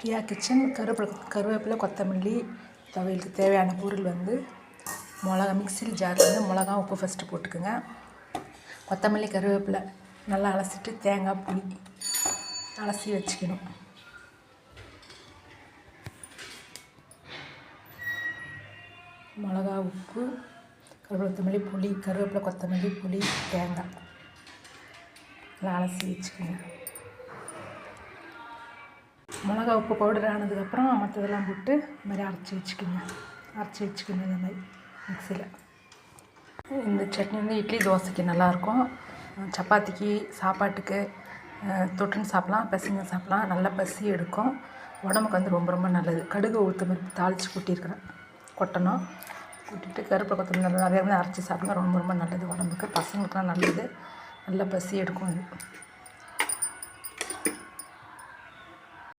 Priya kitchen. கருவேப்பிலை, கொத்தமல்லி, துவையலுக்கு தேவையான பொருள் வந்து மிளகா, மிக்ஸியில் ஜாரில் வந்து மிளகா, உப்பு ஃபஸ்ட்டு போட்டுக்குங்க. கொத்தமல்லி, கருவேப்பிலை நல்லா அலசிட்டு தேங்காய், புளி அலசி வச்சுக்கணும். மிளகா, உப்பு, கொத்தமல்லி, புளி, கருவேப்பிலை, கொத்தமல்லி, புளி, தேங்காய் நல்லா அலசி வச்சுக்கோங்க. மிளகா, உப்பு பவுடர் ஆனதுக்கப்புறம் மற்றதெல்லாம் போட்டு இந்த மாதிரி அரைச்சி வச்சுக்கோங்க இந்த மாதிரி மிக்ஸியில். இந்த சட்னி வந்து இட்லி, தோசைக்கு நல்லாயிருக்கும். சப்பாத்திக்கு, சாப்பாட்டுக்கு தொட்டுன்னு சாப்பிட்லாம், பசிங்க சாப்பிட்லாம். நல்லா பசி எடுக்கும். உடம்புக்கு வந்து ரொம்ப ரொம்ப நல்லது. கடுகு, உளுத்தம்பருப்பு தாளித்து கொட்டணும். கூட்டிட்டு கருவேப்பிலை, கொத்தமல்லி நிறைய அரைச்சி சாப்பிடுங்க. ரொம்ப ரொம்ப நல்லது உடம்புக்கு. பசங்களுக்குலாம் நல்லது. நல்ல பசி எடுக்கும் அது.